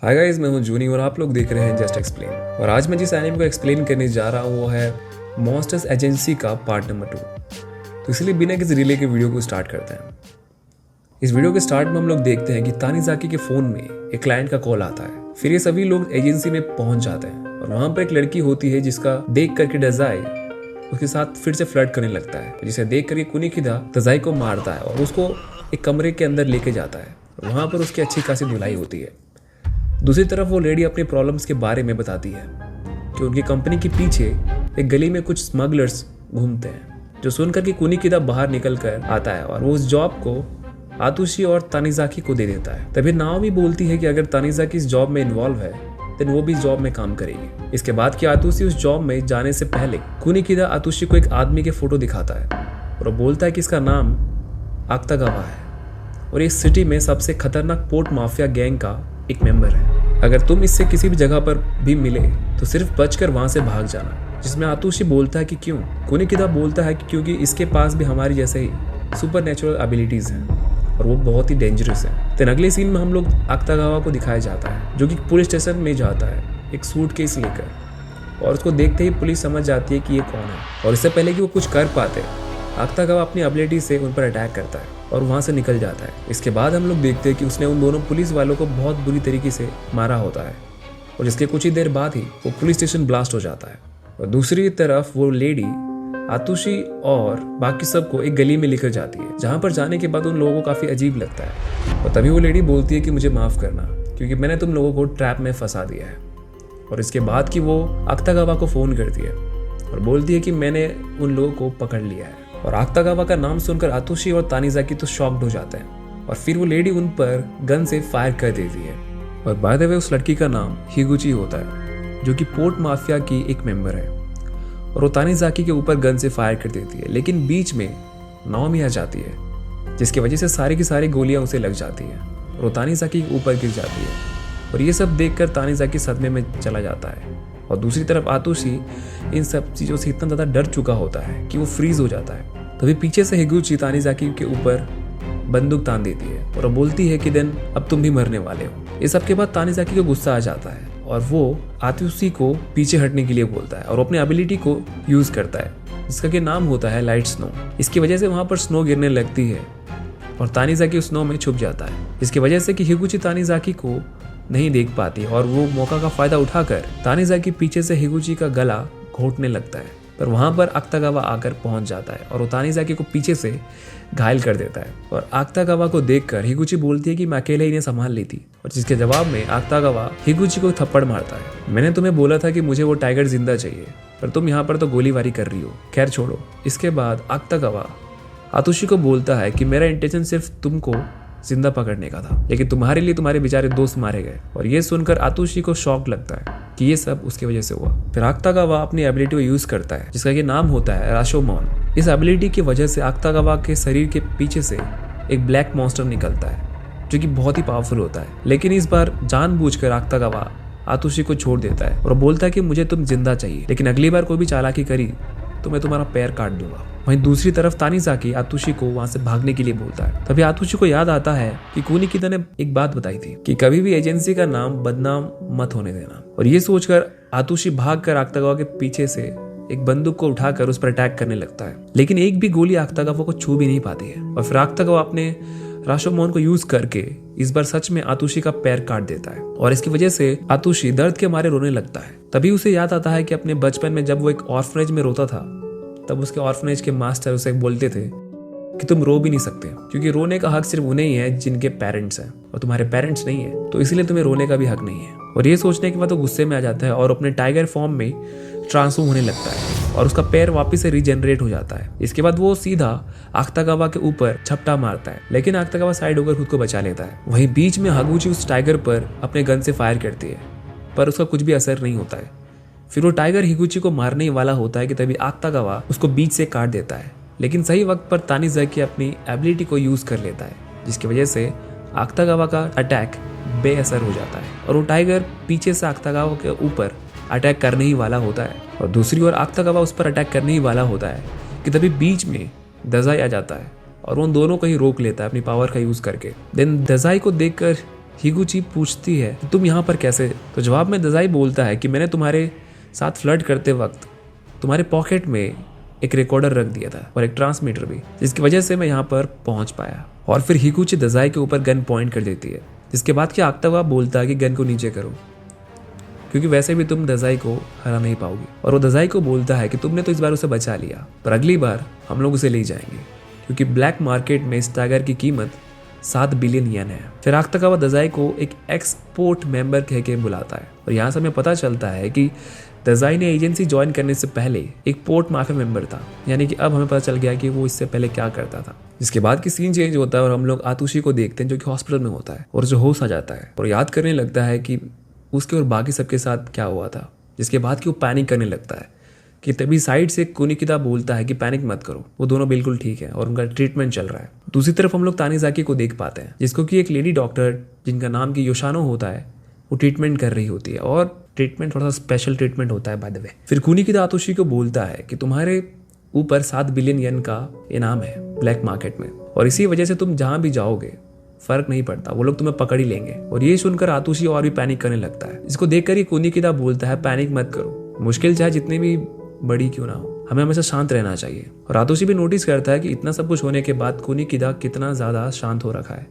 Hi guys, मैं हूं जूनी और आप लोग देख रहे हैं जस्ट एक्सप्लेन। और आज मैं जिस एनीमे को एक्सप्लेन करने जा रहा हूं वो है मॉन्स्टर्स एजेंसी का पार्ट नंबर 2। तो इसलिए बिना किसी डिले के वीडियो को स्टार्ट करते हैं। इस वीडियो के स्टार्ट में हम लोग देखते हैं कि तानीजाकी के फोन में एक क्लाइंट का कॉल आता है। फिर ये सभी लोग एजेंसी में पहुंच जाते हैं और वहां पर एक लड़की होती है जिसका देख करके डजाई उसके साथ फिर से फ्लर्ट करने लगता है, जिसे देख करके कुनिकिदा तजाई को मारता है और उसको एक कमरे के अंदर लेके जाता है। वहां पर उसकी अच्छी खासी धुलाई होती है। दूसरी तरफ वो लेडी अपनी प्रॉब्लम्स के बारे में बताती है कि उनकी कंपनी के पीछे एक गली में कुछ स्मगलर्स घूमते हैं, जो सुनकर कि कुनिकिदा बाहर निकल कर आता है और वो उस जॉब को आतुशी और तानीजाकी को दे देता है। तभी नाओमी बोलती है कि अगर तानीजाकी इस जॉब में इन्वॉल्व है देन वो भी इस जॉब में काम करेगी। इसके बाद कि आतुशी उस जॉब में जाने से पहले कुनिकिदा आतुशी को एक आदमी के फोटो दिखाता है और वो बोलता है कि इसका नाम आक्तागावा है और इस सिटी में सबसे खतरनाक पोर्ट माफिया गैंग का एक मेंबर है। अगर तुम इससे किसी भी जगह पर भी मिले तो सिर्फ बचकर वहां से भाग जाना। जिसमें आतुशी बोलता है कि क्यों। कुनिकिदा बोलता है कि क्योंकि इसके पास भी हमारी जैसे ही सुपर नेचुरल एबिलिटीज हैं और वो बहुत ही डेंजरस है। तो अगले सीन में हम लोग आक्तागावा को दिखाया जाता है जो कि पुलिस स्टेशन में जाता है एक सूटकेस लेकर, और उसको देखते ही पुलिस समझ जाती है कि ये कौन है। और इससे पहले कि वो कुछ कर पाते आक्तागावा अपनी एबिलिटी से उन पर अटैक करता है और वहां से निकल जाता है। इसके बाद हम लोग देखते हैं कि उसने उन दोनों पुलिस वालों को बहुत बुरी तरीके से मारा होता है और इसके कुछ ही देर बाद ही वो पुलिस स्टेशन ब्लास्ट हो जाता है। और दूसरी तरफ वो लेडी आतुशी और बाकी सबको एक गली में लेकर जाती है, जहां पर जाने के बाद उन लोगों को काफी अजीब लगता है। और तभी वो लेडी बोलती है कि मुझे माफ करना क्योंकि मैंने तुम लोगों को ट्रैप में फंसा दिया है। और इसके बाद कि वो आक्तागावा को फोन करती है और बोलती है कि मैंने उन लोगों को पकड़ लिया है। और आक्तागावा का नाम सुनकर आतुशी और तानीजाकी तो शॉक्ड हो जाते हैं और फिर वो लेडी उन पर गन से फायर कर देती है। और बाय द वे उस लड़की का नाम हिगुची होता है जो कि पोर्ट माफिया की एक मेंबर है और वो तानीजाकी के ऊपर गन से फायर कर देती है। लेकिन बीच में नाओमी आ जाती है जिसकी वजह से सारी की सारी गोलियां उसे लग जाती है और वो तानीजाकी के ऊपर गिर जाती है। और ये सब देखकर तानीजाकी सदमे में चला जाता है। और दूसरी तरफ आतुशी इन सब चीज़ों से इतना ज़्यादा डर चुका होता है कि वो फ्रीज हो जाता है। तभी पीछे से हिगुची तानीजाकी के ऊपर बंदूक तान देती है और वो बोलती है कि देन अब तुम भी मरने वाले हो। इस सब के बाद तानीजाकी को गुस्सा आ जाता है और वो आतुशी को पीछे हटने के लिए बोलता है और अपनी एबिलिटी को यूज करता है जिसका कि नाम होता है लाइट स्नो। इसकी वजह से वहां पर स्नो गिरने लगती है और तानीजाकी उस स्नो में छुप जाता है, इसकी वजह से कि हिगुची तानीजाकी को नहीं देख पाती और वो मौका का फायदा उठाकर तानीजाकी पीछे से हिगुची का गला घोंटने लगता है। पर वहां पर आक्तागावा आकर पहुंच जाता है और वो तानीजाकी को पीछे से घायल कर देता है। और आक्तागावा को देखकर हिगुची बोलती है कि मैं अकेले इन्हें संभाल ली थी, और जिसके जवाब में आक्तागावा हिगुची को थप्पड़ मारता है। मैंने तुम्हें बोला था कि मुझे वो टाइगर जिंदा चाहिए, पर तुम यहाँ पर तो गोलीबारी कर रही हो। खैर छोड़ो। इसके बाद आक्तागावा आतुशी को बोलता है कि मेरा इंटेंशन सिर्फ तुमको जिंदा पकड़ने का था, लेकिन तुम्हारे लिए तुम्हारे बेचारे दोस्त मारे गए। और ये सुनकर आतुशी को शॉक लगता है कि ये सब उसकी वजह से हुआ। फिर आक्तागावा अपनी एबिलिटी को यूज करता है जिसका कि नाम होता है राशोमोन। इस एबिलिटी की वजह से आक्तागावा के शरीर के पीछे से एक ब्लैक मॉन्स्टर निकलता है जो कि बहुत ही पावरफुल होता है। लेकिन इस बार जानबूझकर आक्तागावा आतुशी को छोड़ देता है और बोलता है कि मुझे तुम जिंदा चाहिए, लेकिन अगली बार कोई भी चालाकी करी तो मैं तुम्हारा पैर काट दूंगा। वहीं दूसरी तरफ तानीजाकी आतुशी को वहां से भागने के लिए बोलता है। तभी आतुशी को याद आता है कि कुनिकिदा ने एक बात बताई थी कि कभी भी एजेंसी का नाम बदनाम मत होने देना। और ये सोचकर आतुशी भागकर आक्तागावा के पीछे से एक बंदूक को उठाकर उस पर अटैक करने लगता है, लेकिन एक भी गोली आक्तागावा को छू भी नहीं पाती है। और फिर आक्तागावा अपने राशोमोन को यूज करके इस बार सच में आतुशी का पैर काट देता है और इसकी वजह से आतुशी दर्द के मारे रोने लगता है। तभी उसे याद आता है कि अपने बचपन में जब वो एक ऑर्फनेज में रोता था तब उसके ऑर्फनेज के मास्टर उसे बोलते थे कि तुम रो भी नहीं सकते क्योंकि रोने का हक सिर्फ उन्हें ही है जिनके पेरेंट्स हैं और तुम्हारे पेरेंट्स नहीं है, तो इसलिए तुम्हें रोने का भी हक नहीं है। और ये सोचने के बाद वो गुस्से में आ जाता है और अपने टाइगर फॉर्म में ट्रांसफॉर्म होने लगता है और उसका पैर वापस से रीजनरेट हो जाता है। इसके बाद वो सीधा आक्तागावा के ऊपर झपटा मारता है, लेकिन आक्तागावा साइड होकर खुद को बचा लेता है। वहीं बीच में हिगुची उस टाइगर पर अपने गन से फायर करती है पर उसका कुछ भी असर नहीं होता है। फिर वो टाइगर हिगुची को मारने वाला होता है कि तभी आक्तागावा उसको बीच से काट देता है, लेकिन सही वक्त पर तानीजाकी अपनी एबिलिटी को यूज कर लेता है जिसकी वजह से आक्तागावा का अटैक बेअसर हो जाता है और वो टाइगर पीछे से आक्तागावा के ऊपर अटैक करने ही वाला होता है। और दूसरी ओर आक्तागावा उस पर अटैक करने ही वाला होता है कि तभी बीच में दजाई आ जाता है और उन दोनों को ही रोक लेता है अपनी पावर का यूज करके। देन दजाई को देखकर हिगुची पूछती है तुम यहाँ पर कैसे। तो जवाब में दजाई बोलता है कि मैंने तुम्हारे साथ फ्लर्ट करते वक्त तुम्हारे पॉकेट में एक रिकॉर्डर रख दिया था और एक ट्रांसमीटर भी, जिसकी वजह से मैं यहाँ पर पहुंच पाया। और फिर हिगुची दजाई के ऊपर गन पॉइंट कर देती है, जिसके बाद कि आक्तावा बोलता है कि गन को नीचे करो क्योंकि वैसे भी तुम दजाई को हरा नहीं पाओगी। और वो दजाई को बोलता है कि तुमने तो इस बार उसे बचा लिया, पर अगली बार हम लोग उसे ले जाएंगे क्योंकि ब्लैक मार्केट में इस टाइगर की कीमत 7 बिलियन येन है। फिर आक्तावा दजाई को एक एक्सपोर्ट मेंबर कह के बुलाता है और यहाँ से हमें पता चलता है कि दजाई ने एजेंसी ज्वाइन करने से पहले एक पोर्ट माफिया मेंबर था, यानी कि अब हमें पता चल गया कि वो इससे पहले क्या करता था। जिसके बाद की सीन चेंज होता है और हम लोग आतुशी को देखते हैं जो कि हॉस्पिटल में होता है और जो होश आ जाता है और याद करने लगता है कि उसके और बाकी सबके साथ क्या हुआ था। जिसके बाद कि वो पैनिक करने लगता है कि तभी साइड से कुनिकिता बोलता है कि पैनिक मत करो, वो दोनों बिल्कुल ठीक है और उनका ट्रीटमेंट चल रहा है। दूसरी तरफ हम लोग तानीजाकी को देख पाते हैं जिसको कि एक लेडी डॉक्टर जिनका नाम की योशानो होता है वो ट्रीटमेंट कर रही होती है और ट्रीटमेंट थोड़ा सा स्पेशल ट्रीटमेंट होता है बाय द वे। फिर कुनिकिता आतुशी को बोलता है कि तुम्हारे ऊपर 7 बिलियन येन का इनाम है ब्लैक मार्केट में और इसी वजह से तुम जहां भी जाओगे फर्क नहीं पड़ता, वो लोग तुम्हें पकड़ ही लेंगे। और ये सुनकर आतुशी और भी पैनिक करने लगता है। इसको देखकर ही कुनिकिता बोलता है पैनिक मत करो, मुश्किल चाहे जितनी भी बड़ी क्यों ना हो, हमें हमेशा शांत रहना चाहिए। और आतुशी भी नोटिस करता है कि इतना सब कुछ होने के बाद कुनिकिता कितना ज्यादा शांत हो रखा है।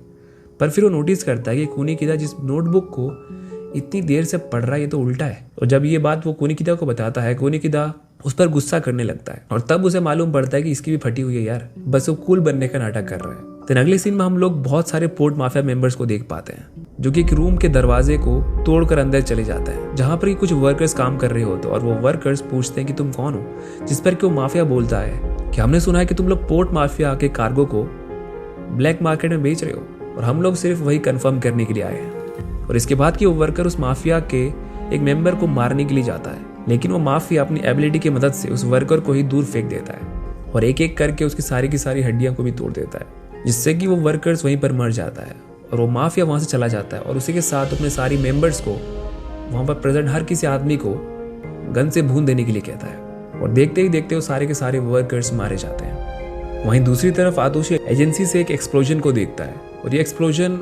पर फिर वो नोटिस करता है कि कुनिकिता जिस नोटबुक को इतनी देर से पढ़ रहा है ये तो उल्टा है। और जब ये बात वो कुनिकिता को बताता है, कुनिकिता उस पर गुस्सा करने लगता है और तब उसे मालूम पड़ता है कि इसकी भी फटी हुई है यार, बस वो कूल बनने का नाटक कर रहा है। तो अगले सीन में हम लोग बहुत सारे पोर्ट माफिया मेंबर्स को देख पाते हैं जो कि एक रूम के दरवाजे को तोड़कर अंदर चले जाते हैं जहां पर कुछ वर्कर्स काम कर रहे होते हैं और वो वर्कर्स पूछते हैं कि तुम कौन हो। जिस पर कि वो माफिया बोलता है कि हमने सुना है कि तुम लोग पोर्ट माफिया के कार्गो को ब्लैक मार्केट में बेच रहे हो और हम लोग सिर्फ वही कंफर्म करने के लिए आए हैं। और इसके बाद कि वो वर्कर उस माफिया के एक मेंबर को मारने के लिए जाता है, लेकिन वो माफिया अपनी एबिलिटी की मदद से उस वर्कर को ही दूर फेंक देता है और एक एक करके उसकी सारी की सारी हड्डियां को भी तोड़ देता है, जिससे कि वो वर्कर्स वहीं पर मर जाता है और वो माफिया वहां से चला जाता है और उसी के साथ अपने सारी मेंबर्स को वहां पर प्रेजेंट हर किसी आदमी को गन से भून देने के लिए कहता है। और देखते ही देखते वो सारे के सारे वर्कर्स मारे जाते हैं। वहीं दूसरी तरफ आतुशी एजेंसी से एक एक्सप्लोजन को देखता है और ये एक्सप्लोजन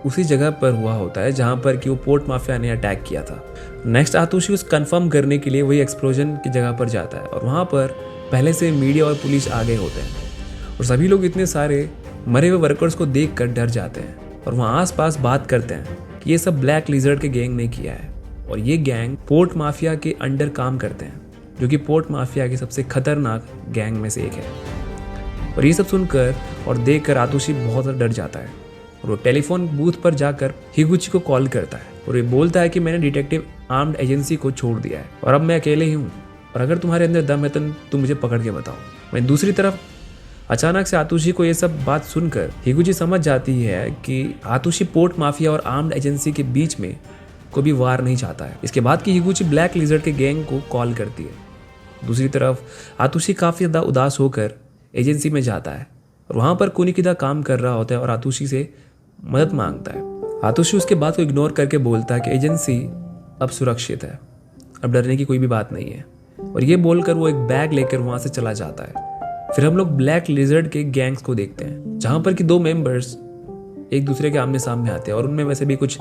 उसी जगह पर हुआ होता है जहां पर कि वो पोर्ट माफिया ने अटैक किया था। नेक्स्ट आतुशी उस कंफर्म करने के लिए वही एक्सप्लोजन की जगह पर जाता है और वहां पर पहले से मीडिया और पुलिस आ गए होते हैं और सभी लोग इतने सारे मरे हुए वर्कर्स को देखकर डर जाते हैं और वहाँ आसपास बात करते हैं कि ये सब ब्लैक लिजर्ड के गैंग ने किया है और ये गैंग पोर्ट माफिया के अंडर काम करते हैं जो कि पोर्ट माफिया के सबसे खतरनाक गैंग में से एक है। और ये सब सुनकर और देखकर आतुशी बहुत ज़्यादा डर जाता है और वो टेलीफोन बूथ पर जाकर हिगुची को कॉल करता है और ये बोलता है कि मैंने डिटेक्टिव आर्म्ड एजेंसी को छोड़ दिया है और अब मैं अकेले ही हूँ और अगर तुम्हारे अंदर दम है तो तुम मुझे पकड़ के बताओ। वहीं दूसरी तरफ अचानक से आतुशी को ये सब बात सुनकर हिगुची समझ जाती है कि आतुशी पोर्ट माफिया और आर्म्ड एजेंसी के बीच में कोई भी वार नहीं चाहता है। इसके बाद की हिगुची ब्लैक लिजर्ड के गैंग को कॉल करती है। दूसरी तरफ आतुशी काफी ज्यादा उदास होकर एजेंसी में जाता है और वहां पर कुनिकिता काम कर रहा होता है और आतुशी से मदद मांगता है। आतुशी उसके बात को इग्नोर करके बोलता है कि एजेंसी अब सुरक्षित है, अब डरने की कोई भी बात नहीं है। और ये बोलकर वो एक बैग लेकर वहां से चला जाता है। फिर हम लोग ब्लैक लिजर्ड के गैंग्स को देखते हैं जहां पर कि 2 मेंबर्स एक दूसरे के आमने सामने आते हैं और उनमें वैसे भी कुछ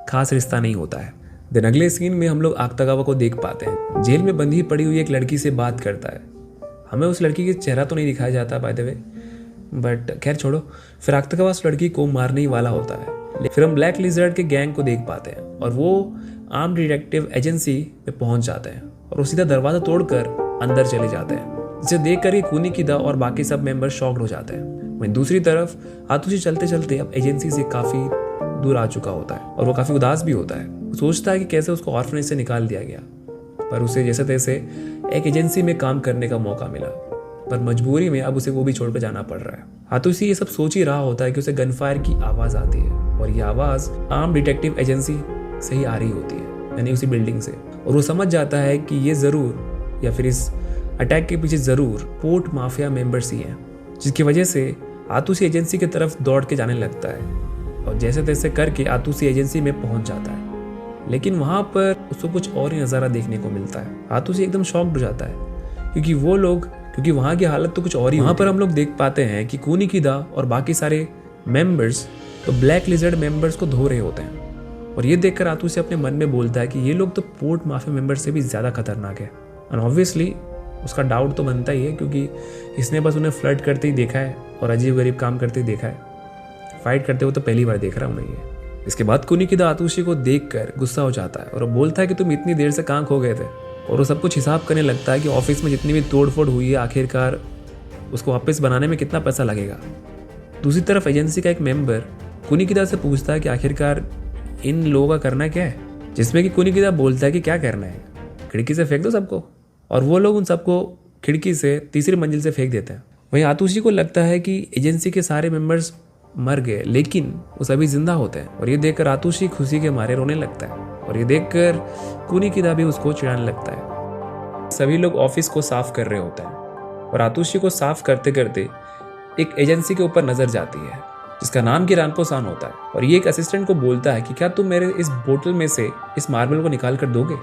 खास रिश्ता नहीं होता है। देन अगले सीन में हम लोग आक्तागावा को देख पाते हैं। जेल में बंधी पड़ी हुई एक लड़की से बात करता है। हमें उस लड़की का चेहरा तो नहीं दिखाया जाता बाय द वे, बट खैर छोड़ो। फिर आक्तागावा उस लड़की को मारने ही वाला होता है। फिर हम ब्लैक लिजर्ड के गैंग को देख पाते हैं और वो आर्म्ड डिटेक्टिव एजेंसी में पहुंच जाते हैं और वो सीधा दरवाजा तोड़कर अंदर चले जाते हैं, जिसे देखकर ही कुनिकिता और बाकी सब मेंबर शॉक्ड हो जाते हैं। वहीं दूसरी तरफ आतुशी चलते चलते अब एजेंसी से काफी दूर आ चुका होता है और वो काफी उदास भी होता है। वो सोचता है कि कैसे उसको ऑर्फनेज से निकाल दिया गया, पर उसे जैसे तैसे एक एजेंसी में काम करने का मौका मिला, पर मजबूरी में अब उसे वो भी छोड़कर जाना पड़ रहा है। आतुशी ये सब सोच ही रहा होता है कि उसे गनफायर की आवाज आती है और ये आवाज आर्म डिटेक्टिव एजेंसी से ही आ रही होती है, यानी उसी बिल्डिंग से। और वो समझ जाता है कि ये जरूर या फिर इस अटैक के पीछे जरूर पोर्ट माफिया मेंबर्स ही हैं, जिसकी वजह से आतुशी एजेंसी की तरफ दौड़ के जाने लगता है और जैसे तैसे करके आतुशी एजेंसी में पहुंच जाता है। लेकिन वहां पर उसको कुछ और ही नज़ारा देखने को मिलता है। आतुशी एकदम शॉक्ड हो जाता है क्योंकि वहां की हालत तो कुछ और ही। वहां पर हम लोग देख पाते हैं कि कुनिकिता और बाकी सारे मेंबर्स तो ब्लैक लिजर्ड मेंबर्स को धो रहे होते हैं और ये देखकर आतुशी अपने मन में बोलता है कि ये लोग तो पोर्ट माफिया मेंबर से भी ज़्यादा खतरनाक है। एंड ऑब्वियसली उसका डाउट तो बनता ही है, क्योंकि इसने बस उन्हें फ्लर्ट करते ही देखा है और अजीब गरीब काम करते ही देखा है। फाइट करते हुए तो पहली बार देख रहा हूँ ये। इसके बाद कुनिकिदा आतुशी को देखकर गुस्सा हो जाता है और वो बोलता है कि तुम इतनी देर से कहाँ खो गए थे। और वो सब कुछ हिसाब करने लगता है कि ऑफिस में जितनी भी तोड़फोड़ हुई है आखिरकार उसको वापस बनाने में कितना पैसा लगेगा। दूसरी तरफ एजेंसी का एक मेंबर कुनिकिदा से पूछता है कि आखिरकार इन लोगों का करना क्या है, जिसमें कि कुनिकिदा बोलता है कि क्या करना है, खिड़की से फेंक दो सबको। और वो लोग उन सबको खिड़की से तीसरी मंजिल से फेंक देते हैं। वहीं आतुशी को लगता है कि एजेंसी के सारे मेंबर्स मर गए, लेकिन वो सभी जिंदा होते हैं। और ये देखकर आतुशी खुशी के मारे रोने लगता है और ये देखकर कुनिकिदा भी उसको चिढ़ाने लगता है। सभी लोग ऑफिस को साफ कर रहे होते हैं और आतुशी को साफ करते करते एक एजेंसी के ऊपर नजर जाती है जिसका नाम की रानपो-सान होता है। और ये एक असिस्टेंट को बोलता है कि क्या तुम मेरे इस बोतल में से इस मार्बल को निकाल कर दोगे।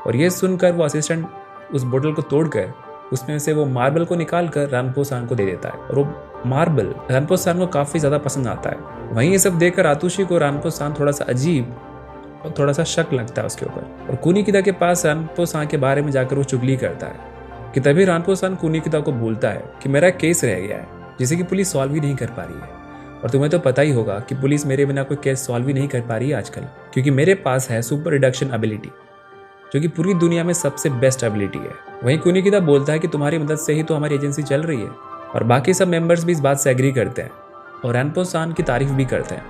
और ये सुनकर वो असिस्टेंट उस बोतल को तोड़कर उसमें से वो मार्बल को निकाल कर रानपो-सान को दे देता है और वो मार्बल रानपो-सान को काफ़ी ज़्यादा पसंद आता है। वहीं ये सब देखकर आतुशी को रानपो-सान थोड़ा सा अजीब और थोड़ा सा शक लगता है उसके ऊपर। और कुनिकिदा के पास रानपो-सान के बारे में जाकर वो चुगली करता है कि तभी रानपो-सान कुनिकिदा को बोलता है कि मेरा केस रह गया है जिसे कि पुलिस सॉल्व ही नहीं कर पा रही है। और तुम्हें तो पता ही होगा कि पुलिस मेरे बिना कोई केस सॉल्व ही नहीं कर पा रही है आजकल, क्योंकि मेरे पास है सुपर रिडक्शन एबिलिटी जो कि पूरी दुनिया में सबसे बेस्ट एबिलिटी है। वहीं कुनिकिदा बोलता है कि तुम्हारी मदद से ही तो हमारी एजेंसी चल रही है। और बाकी सब मेंबर्स भी इस बात से एग्री करते हैं और रानपो-सान की तारीफ भी करते हैं।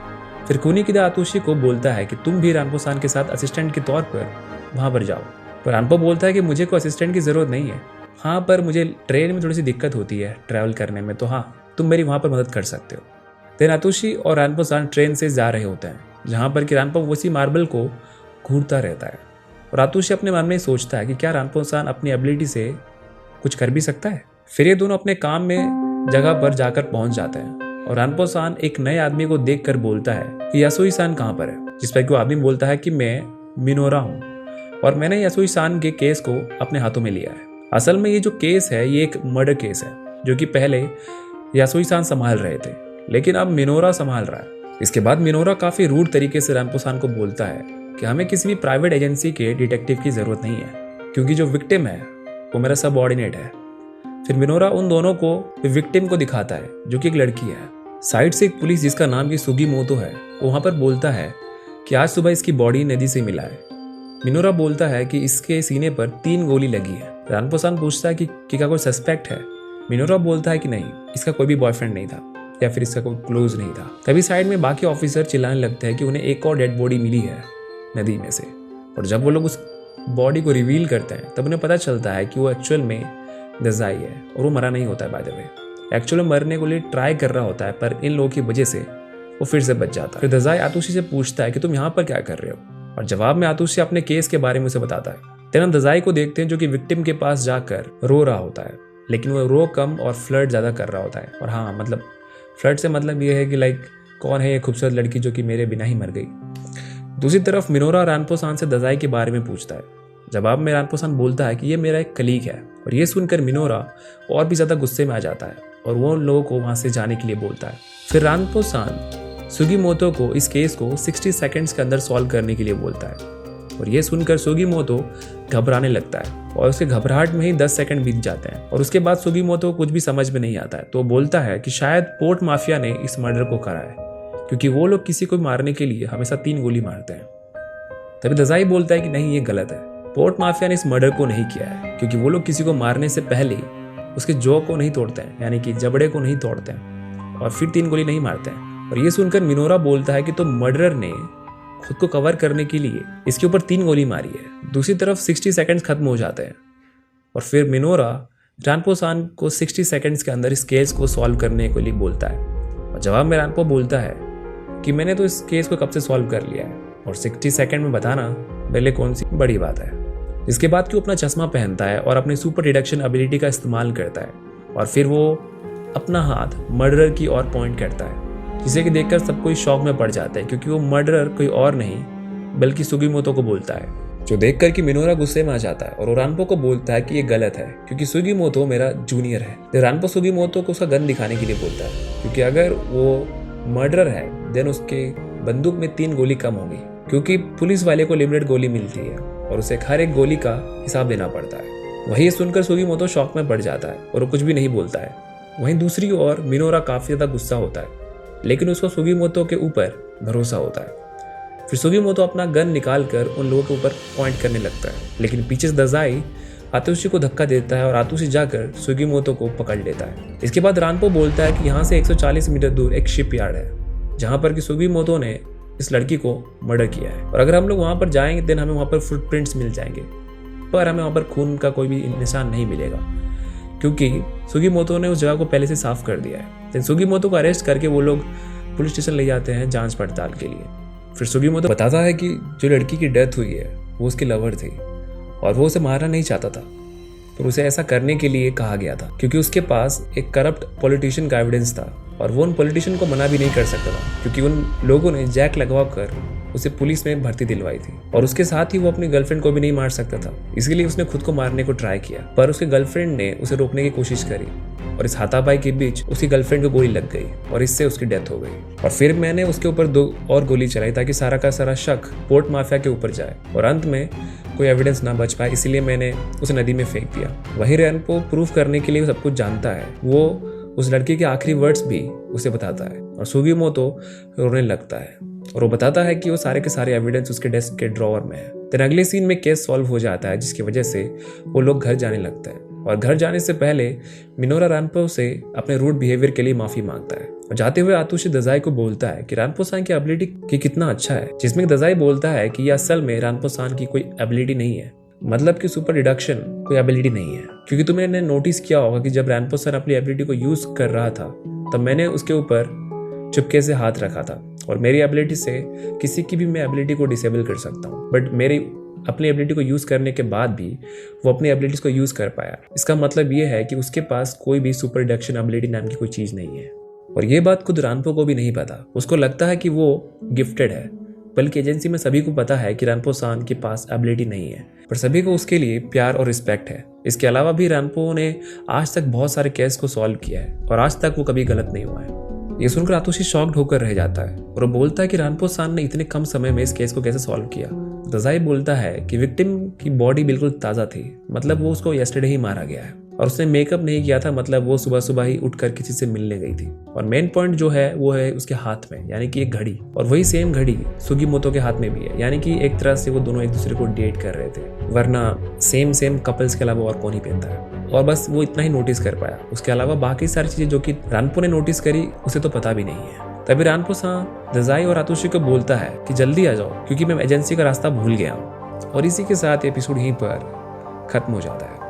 फिर कुनिकिदा आतुशी को बोलता है कि तुम भी रानपो-सान के साथ असिस्टेंट के तौर पर वहाँ पर जाओ। पर रानपो बोलता है कि मुझे कोई असिस्टेंट की ज़रूरत नहीं है, हाँ पर मुझे ट्रेन में थोड़ी सी दिक्कत होती है ट्रैवल करने में, तो हाँ तुम मेरी वहाँ पर मदद कर सकते हो। देन आतुशी और रानपो-सान ट्रेन से जा रहे होते हैं जहाँ पर कि रानपो उसी मार्बल को घूरता रहता है। और आतुशी अपने मन में सोचता है कि क्या रानपो-सान अपनी एबिलिटी से कुछ कर भी सकता है। फिर ये दोनों अपने काम में जगह पर जाकर पहुंच जाते हैं और रानपो-सान एक नए आदमी को देखकर बोलता है कि यासुई-सान कहाँ पर है, जिस पर कि वो आदमी बोलता है कि मैं मिनोरा हूँ और मैंने यासुई-सान के केस को अपने हाथों में लिया है। असल में ये जो केस है ये एक मर्डर केस है जो कि पहले यासुई-सान संभाल रहे थे, लेकिन अब मिनोरा संभाल रहा है। इसके बाद मिनोरा काफी रूड तरीके से रानपो-सान को बोलता है कि हमें किसी भी प्राइवेट एजेंसी के डिटेक्टिव की जरूरत नहीं है, क्योंकि जो विक्टिम है वो मेरा सबऑर्डिनेट है। फिर मिनोरा उन दोनों को विक्टिम को दिखाता है जो कि एक लड़की है। साइड से एक पुलिस जिसका नाम की सुगीमोतो है वो वहां पर बोलता है कि आज सुबह इसकी बॉडी नदी से मिला है। मिनोरा बोलता है कि इसके सीने पर 3 गोली लगी है। रानपो-सान पूछता है कि क्या कोई सस्पेक्ट है। मिनोरा बोलता है कि नहीं, इसका कोई भी बॉयफ्रेंड नहीं था या फिर इसका कोई क्लोज नहीं था। तभी साइड में बाकी ऑफिसर चिल्लाने लगते हैं कि उन्हें एक और डेड बॉडी मिली है नदी में से। और जब वो लोग उस बॉडी को रिवील करते हैं तब उन्हें पता चलता है कि वो एक्चुअल में दजाई है और वो मरा नहीं होता है। बाय द वे एक्चुअल में मरने को लिए ट्राई कर रहा होता है, पर इन लोगों की वजह से वो फिर से बच जाता है। फिर दजाई आतुशी से पूछता है कि तुम यहाँ पर क्या कर रहे हो, और जवाब में आतुशी अपने केस के बारे में उसे बताता है। तेन हम दजाई को देखते हैं जो कि विक्टिम के पास जाकर रो रहा होता है, लेकिन वो रो कम और फ्लर्ट ज्यादा कर रहा होता है। और हाँ, मतलब फ्लर्ट से मतलब ये है कि लाइक कौन है ये खूबसूरत लड़की जो कि मेरे बिना ही मर गई। दूसरी तरफ मिनोरा रानपो-सान से दजाई के बारे में पूछता है। जवाब में रानपो-सान बोलता है कि ये मेरा एक कलीग है। और ये सुनकर मिनोरा और भी ज्यादा गुस्से में आ जाता है और वो लोगों को वहां से जाने के लिए बोलता है। फिर रानपो-सान सुगीमोतो को इस केस को 60 सेकंड्स के अंदर सॉल्व करने के लिए बोलता है। और ये सुनकर सुगीमोतो घबराने लगता है और उसके घबराहट में ही 10 सेकंड बीत जाते हैं। और उसके बाद सुगीमोतो को कुछ भी समझ में नहीं आता है, तो बोलता है कि शायद पोर्ट माफिया ने इस मर्डर को करा है, क्योंकि वो लोग किसी को मारने के लिए हमेशा 3 गोली मारते हैं। तभी दजाई बोलता है कि नहीं, ये गलत है, पोर्ट माफिया ने इस मर्डर को नहीं किया है, क्योंकि वो लोग किसी को मारने से पहले उसके जॉ को नहीं तोड़ते हैं, यानी कि जबड़े को नहीं तोड़ते हैं और फिर 3 गोली नहीं मारते हैं। और ये सुनकर मिनोरा बोलता है कि तो मर्डरर ने खुद को कवर करने के लिए इसके ऊपर 3 गोली मारी है। दूसरी तरफ 60 सेकंड्स खत्म हो जाते हैं और फिर मिनोरा रानपो-सान को 60 सेकंड्स के अंदर इस केस को सॉल्व करने के लिए बोलता है। और जवाब में रानपो बोलता है कि मैंने तो इस केस को कब से सॉल्व कर लिया है और 60 सेकंड में बताना पहले कौन सी बड़ी बात है। इसके बाद कि वो अपना चश्मा पहनता है और अपनी सुपर डिडक्शन एबिलिटी का इस्तेमाल करता है और फिर वो अपना हाथ मर्डरर की ओर पॉइंट करता है, जिसे कि देखकर सब कोई शॉक में पड़ जाता है, क्योंकि वो मर्डरर कोई और नहीं बल्कि सुगीमोतो को बोलता है, जो देखकर कि मिनोरा गुस्से में आ जाता है और वो रानपो को बोलता है कि ये गलत है, क्योंकि सुगीमोतो मेरा जूनियर है। तो रानपो सुगीमोतो को उसका गन दिखाने के लिए बोलता है, क्योंकि अगर वो मर्डरर है देन उसके बंदूक में 3 गोली कम होगी क्योंकि पुलिस वाले को लिमिटेड गोली मिलती है और उसे हर एक गोली का हिसाब देना पड़ता है। वही सुनकर सुगीमोतो शॉक में पड़ जाता है और वो कुछ भी नहीं बोलता है। वहीं दूसरी ओर मिनोरा काफी ज्यादा गुस्सा होता है, लेकिन उसको सुगीमोतो के ऊपर भरोसा होता है। फिर सुगीमोतो अपना गन निकाल कर उन लोगों के ऊपर पॉइंट करने लगता है, लेकिन पीछे से दजाई आतुशी को धक्का देता है और आतुशी जाकर सुगीमोतो को पकड़ लेता है। इसके बाद रानपो बोलता है कि यहाँ से 140 मीटर दूर एक शिपयार्ड है जहाँ पर कि सुगीमोतो ने इस लड़की को मर्डर किया है, और अगर हम लोग वहाँ पर जाएंगे देन हमें वहाँ पर फुटप्रिंट्स मिल जाएंगे, पर हमें वहाँ पर खून का कोई भी निशान नहीं मिलेगा क्योंकि सुगीमोतो ने उस जगह को पहले से साफ कर दिया है। देन सुगीमोतो को अरेस्ट करके वो लोग पुलिस स्टेशन ले जाते हैं जांच पड़ताल के लिए। फिर सुगीमोतो बताता है कि जो लड़की की डेथ हुई है वो उसकी लवर थी और वो उसे मारना नहीं चाहता था, पर उसे ऐसा करने के लिए कहा गया था क्योंकि उसके पास एक करप्ट पॉलिटिशियन का एविडेंस था और वो उन पॉलिटिशियन को मना भी नहीं कर सकता था क्योंकि उन लोगों ने जैक लगवा कर उसे पुलिस में भर्ती दिलवाई थी, और उसके साथ ही वो अपनी गर्लफ्रेंड को भी नहीं मार सकता था, इसलिए उसने खुद को मारने को ट्राई किया। पर उसके गर्लफ्रेंड ने उसे रोकने की कोशिश करी और इस हाथापाई के बीच उसकी गर्लफ्रेंड को गोली लग गई और इससे उसकी डेथ हो गई। और फिर मैंने उसके ऊपर 2 और गोली चलाई ताकि सारा का सारा शक पोर्ट माफिया के ऊपर जाए और अंत में कोई एविडेंस ना बच पाए, इसलिए मैंने उसे नदी में फेंक दिया। वही रैनपो प्रूफ करने के लिए सब कुछ जानता है, वो उस लड़के के आखिरी वर्ड्स भी उसे बताता है और सुगीमोतो रोने लगता है और वो बताता है कि वो सारे के सारे एविडेंस उसके डेस्क के ड्रॉवर में है। फिर अगले सीन में केस सॉल्व हो जाता है जिसकी वजह से वो लोग घर जाने लगते हैं, और घर जाने से पहले मिनोरा रानपो से अपने रूड बिहेवियर के लिए माफी मांगता है। और जाते हुए आतुशी दजाई को बोलता है कि रानपो-सान की एबिलिटी की कितना अच्छा है, जिसमें दजाई बोलता है कि यह असल में रानपो-सान की कोई एबिलिटी नहीं है, मतलब कि सुपर डिडक्शन कोई एबिलिटी नहीं है। क्योंकि तुमने नोटिस किया होगा कि जब रानपो-सान अपनी एबिलिटी को यूज कर रहा था तब मैंने उसके ऊपर चुपके से हाथ रखा था और मेरी एबिलिटी से किसी की भी मैं एबिलिटी को डिसेबल कर सकता हूँ, बट मेरी अपनी एबिलिटी को यूज करने के बाद भी वो अपनी एबिलिटीज को यूज कर पाया। इसका मतलब ये है कि उसके पास कोई भी सुपर डिडक्शन एबिलिटी नाम की कोई चीज नहीं है, और ये बात खुद रानपो को भी नहीं पता। उसको लगता है कि वो गिफ्टेड है, बल्कि एजेंसी में सभी को पता है कि रानपो-सान के पास एबिलिटी नहीं है, पर सभी को उसके लिए प्यार और रिस्पेक्ट है। इसके अलावा भी रानपो ने आज तक बहुत सारे केस को सॉल्व किया है और आज तक वो कभी गलत नहीं हुआ है। ये सुनकर आतुशी शॉक्ड होकर रह जाता है और वो बोलता है कि रानपो-सान ने इतने कम समय में इस केस को कैसे सॉल्व किया। दजाई बोलता है कि विक्टिम की बॉडी बिल्कुल ताज़ा थी, मतलब वो उसको येस्टरडे ही मारा गया है और उसने मेकअप नहीं किया था, मतलब वो सुबह सुबह ही उठकर किसी से मिलने गई थी। और मेन पॉइंट जो है वो है उसके हाथ में, यानी कि एक घड़ी, और वही सेम घड़ी सुगीमोतो के हाथ में भी है, यानी कि एक तरह से वो दोनों एक दूसरे को डेट कर रहे थे, वरना सेम कपल्स के अलावा और कौन ही पहनता है। और बस वो इतना ही नोटिस कर पाया, उसके अलावा बाकी सारी चीजें जो कि रानपो ने नोटिस करी उसे तो पता भी नहीं है। तभी रानपो-सान दजाई और आतुशी को बोलता है कि जल्दी आ जाओ क्योंकि मैं एजेंसी का रास्ता भूल गया हूँ। और इसी के साथ एपिसोड यहीं पर खत्म हो जाता है।